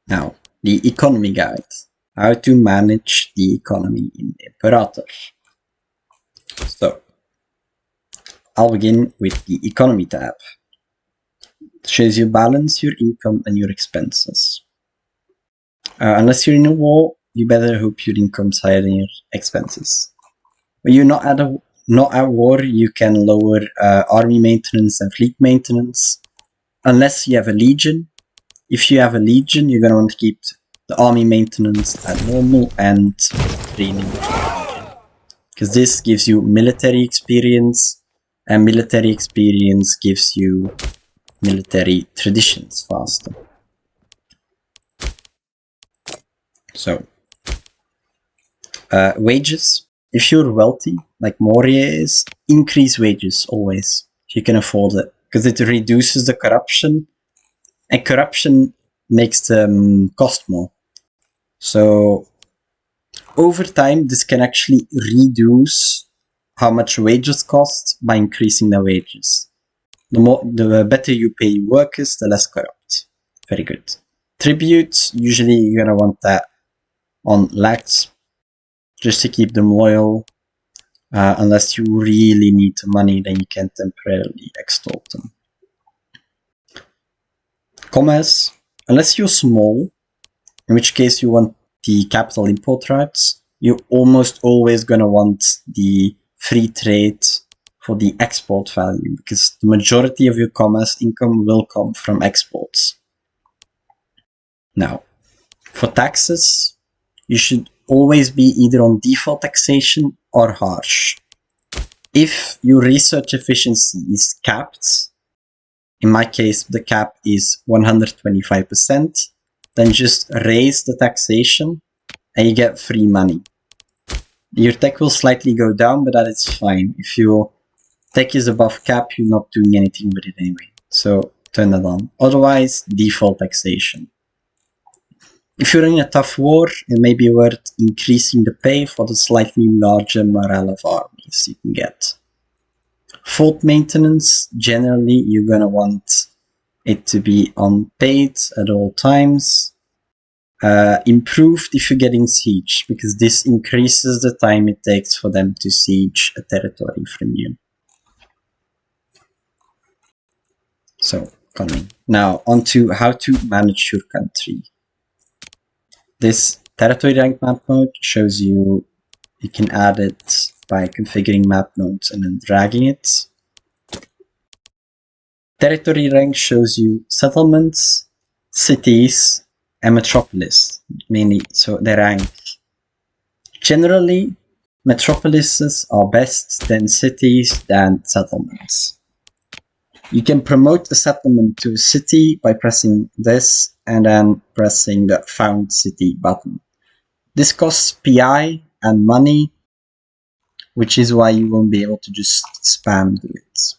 Now, the economy guide. How to manage the economy in Imperator. So, I'll begin with the economy tab. It shows you balance your income and your expenses. Unless you're in a war, you better hope your income's higher than your expenses. When you're not at war, you can lower army maintenance and fleet maintenance. Unless you have a legion. If you have a legion, you're gonna want to keep the army maintenance at normal and training, because this gives you military experience, and military experience gives you military traditions faster. So, wages. If you're wealthy, like Moria is, increase wages always, if you can afford it, because it reduces the corruption, and corruption makes them cost more. So, over time, this can actually reduce how much wages cost by increasing the wages. The better you pay workers, the less corrupt. Very good. Tributes, usually you're gonna want that on lags, just to keep them loyal. Unless you really need the money, then you can temporarily extort them. Commerce, unless you're small, in which case you want the capital import rights, you're almost always gonna want the free trade for the export value, because the majority of your commerce income will come from exports. Now, for taxes, you should always be either on default taxation or harsh. If your research efficiency is capped, in my case the cap is 125%, then just raise the taxation and you get free money. Your tech will slightly go down, but that is fine. If your tech is above cap, you're not doing anything with it anyway. So turn that on. Otherwise, default taxation. If you're in a tough war, it may be worth increasing the pay for the slightly larger morale of armies you can get. Fort maintenance, generally you're gonna want it to be unpaid at all times. Improved if you're getting siege, because this increases the time it takes for them to siege a territory from you. So, coming. Now, onto how to manage your country. This territory rank map mode shows you can add it by configuring map nodes and then dragging it. Territory rank shows you settlements, cities, and metropolis, mainly, so their rank. Generally, metropolises are best than cities than settlements. You can promote a settlement to a city by pressing this and then pressing the Found City button. This costs PI and money, which is why you won't be able to just spam do it.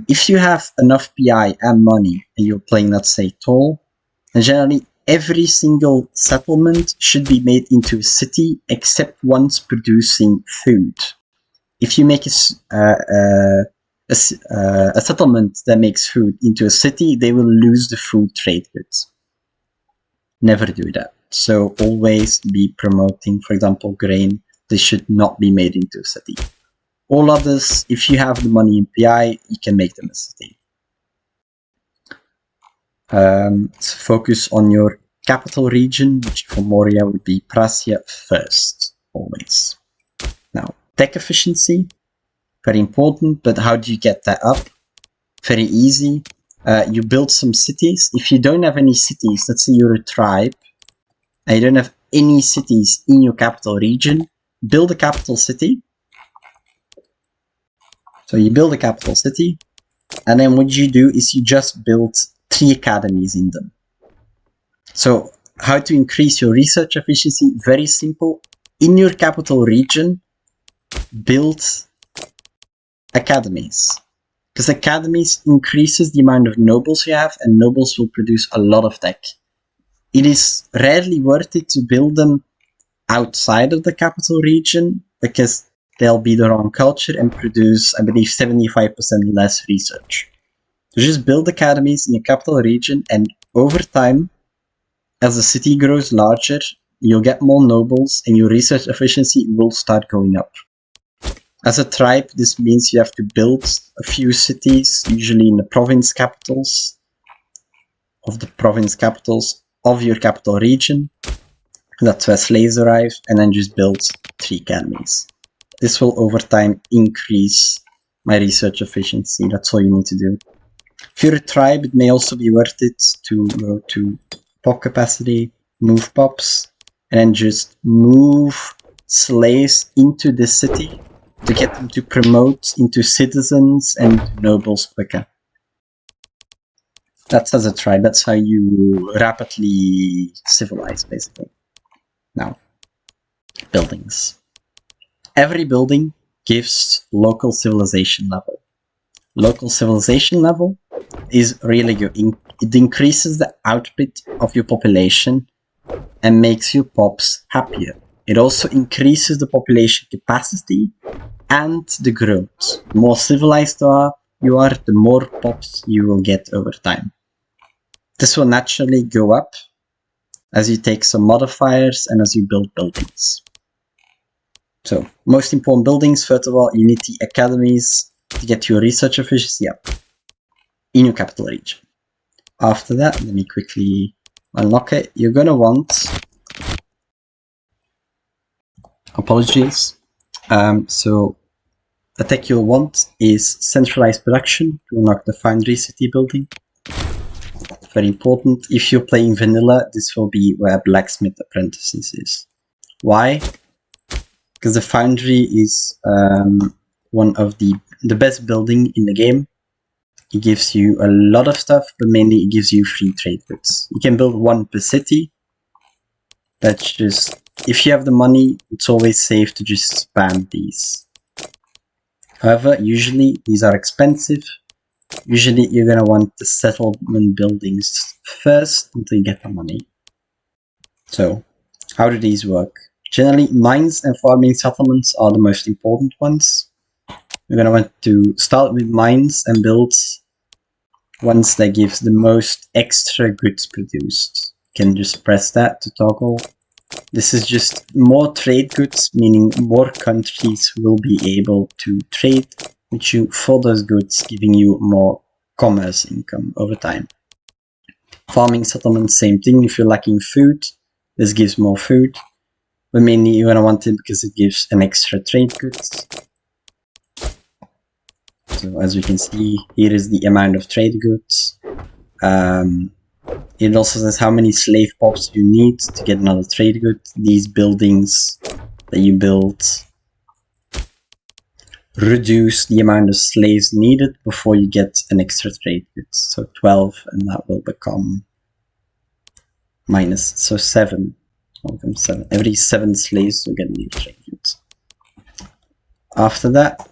If you have enough PI and money and you're playing, let's say, tall, then generally every single settlement should be made into a city except ones producing food. If you make a settlement that makes food into a city, they will lose the food trade goods. Never do that. So always be promoting, for example, grain. They should not be made into a city. All others, if you have the money in PI, you can make them a city. Focus on your capital region, which for Moria would be Prasia first, always. Now, tech efficiency, very important, but how do you get that up? Very easy. You build some cities. If you don't have any cities, let's say you're a tribe, and you don't have any cities in your capital region, build a capital city. So you build a capital city, and then what you do is you just build 3 academies in them. So how to increase your research efficiency? Very simple. In your capital region, build academies. Because academies increases the amount of nobles you have, and nobles will produce a lot of tech. It is rarely worth it to build them outside of the capital region, because they'll be the wrong culture and produce, I believe, 75% less research. So just build academies in your capital region, and over time, as the city grows larger, you'll get more nobles and your research efficiency will start going up. As a tribe, this means you have to build a few cities, usually in the province capitals of your capital region. That's where slaves arrive, and then just build 3 academies. This will over time increase my research efficiency. That's all you need to do. If you're a tribe, it may also be worth it to go to pop capacity, move pops, and then just move slaves into the city to get them to promote into citizens and nobles quicker. That's as a tribe, that's how you rapidly civilize, basically. Now, buildings. Every building gives local civilization level. Local civilization level is really good. It increases the output of your population and makes your pops happier. It also increases the population capacity and the growth. The more civilized you are, the more pops you will get over time. This will naturally go up as you take some modifiers and as you build buildings. So, most important buildings, first of all, you need the academies to get your research efficiency up in your capital region. After that, let me quickly unlock it. You're going to want... Apologies. So, the tech you'll want is centralized production to unlock the foundry city building. Very important. If you're playing vanilla, this will be where blacksmith apprentices is. Why? Because the foundry is one of the best building in the game. It gives you a lot of stuff, but mainly it gives you free trade goods. You can build 1 per city. That's just, if you have the money, it's always safe to just spam these. However, usually these are expensive. Usually you're gonna want the settlement buildings first until you get the money. So, how do these work? Generally, mines and farming settlements are the most important ones. You're gonna want to start with mines and build ones that gives the most extra goods produced. You can just press that to toggle. This is just more trade goods, meaning more countries will be able to trade with you for those goods, giving you more commerce income over time. Farming settlements, same thing. If you're lacking food, this gives more food. But mainly you're going to want it because it gives an extra trade goods. So as we can see, here is the amount of trade goods. It also says how many slave pops you need to get another trade good. These buildings that you build reduce the amount of slaves needed before you get an extra trade good. So 12, and that will become minus, so 7. Every 7 slaves will get a new trade goods. After that,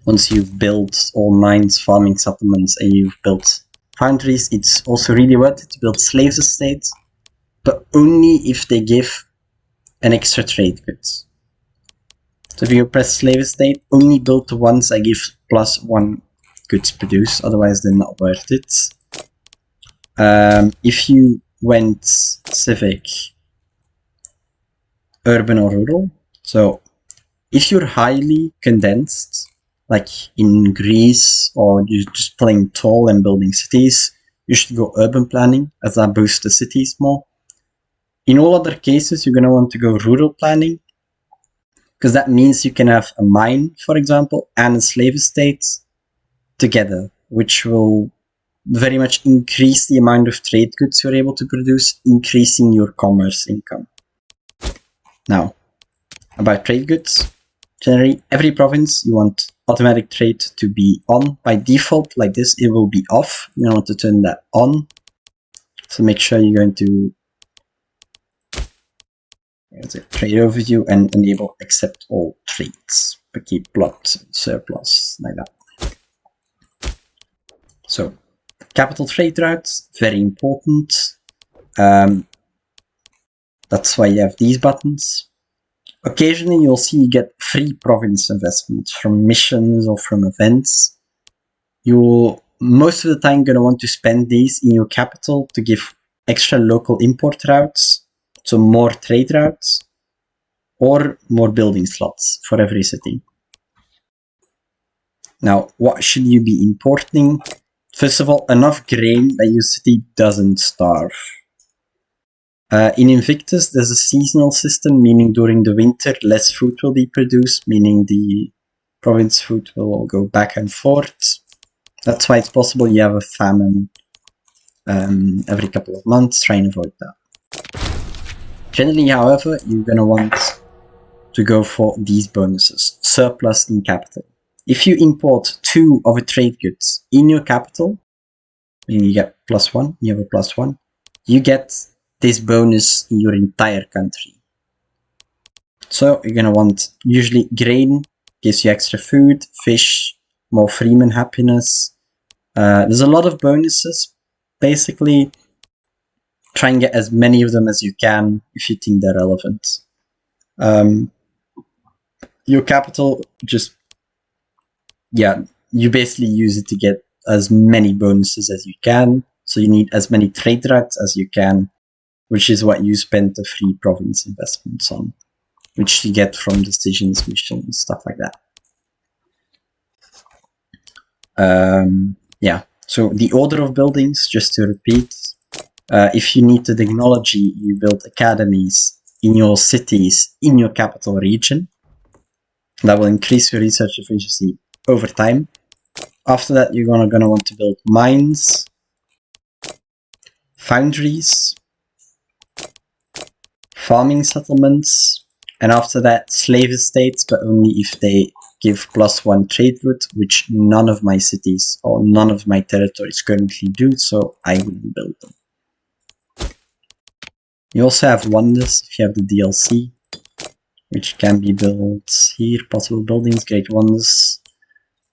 once you've built all mines, farming settlements, and you've built foundries, it's also really worth it to build slaves estates, but only if they give an extra trade goods. So if you press slave estate, only build the ones that give +1 goods produced, otherwise they're not worth it. If you went civic, urban or rural, so if you're highly condensed, like in Greece, or you're just playing tall and building cities, you should go urban planning, as that boosts the cities more. In all other cases, you're going to want to go rural planning, because that means you can have a mine, for example, and a slave estate together, which will very much increase the amount of trade goods you're able to produce, increasing your commerce income. Now, about trade goods. Generally, every province you want automatic trade to be on. By default, like this, it will be off. You want to turn that on. So make sure you're going to trade overview and enable accept all trades, but keep blocked surplus like that. So, capital trade routes, very important. That's why you have these buttons. Occasionally you'll see you get free province investments from missions or from events. You're most of the time going to want to spend these in your capital to give extra local import routes, so more trade routes, or more building slots for every city. Now, what should you be importing? First of all, enough grain that your city doesn't starve. In Invictus, there's a seasonal system, meaning during the winter, less food will be produced, meaning the province food will go back and forth. That's why it's possible you have a famine every couple of months. Try and avoid that. Generally, however, you're going to want to go for these bonuses. Surplus in capital. If you import 2 of a trade goods in your capital, you get +1, you have a +1, you get this bonus in your entire country. So you're going to want usually grain, gives you extra food, fish, more freeman happiness. There's a lot of bonuses. Basically, try and get as many of them as you can if you think they're relevant. Your capital you basically use it to get as many bonuses as you can. So you need as many trade routes as you can, which is what you spend the free province investments on, which you get from decisions, missions, stuff like that. So the order of buildings, just to repeat, if you need the technology, you build academies in your cities, in your capital region. That will increase your research efficiency over time. After that, you're gonna want to build mines, foundries, farming settlements, and after that, slave estates, but only if they give +1 trade route, which none of my cities or none of my territories currently do, so I wouldn't build them. You also have wonders if you have the DLC, which can be built here. Possible buildings, great wonders.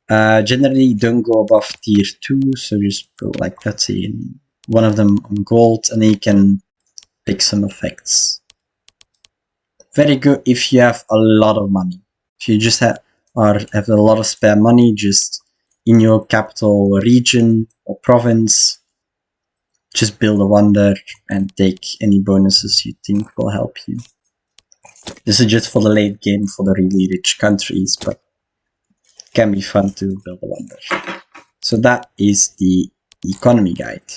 Generally, don't go above tier 2, so just go like, let's say, one of them on gold, and then you can pick some effects. Very good if you have a lot of money. If you just have a lot of spare money, just in your capital region or province, just build a wonder and take any bonuses you think will help you. This is just for the late game for the really rich countries, but it can be fun to build a wonder. So that is the economy guide.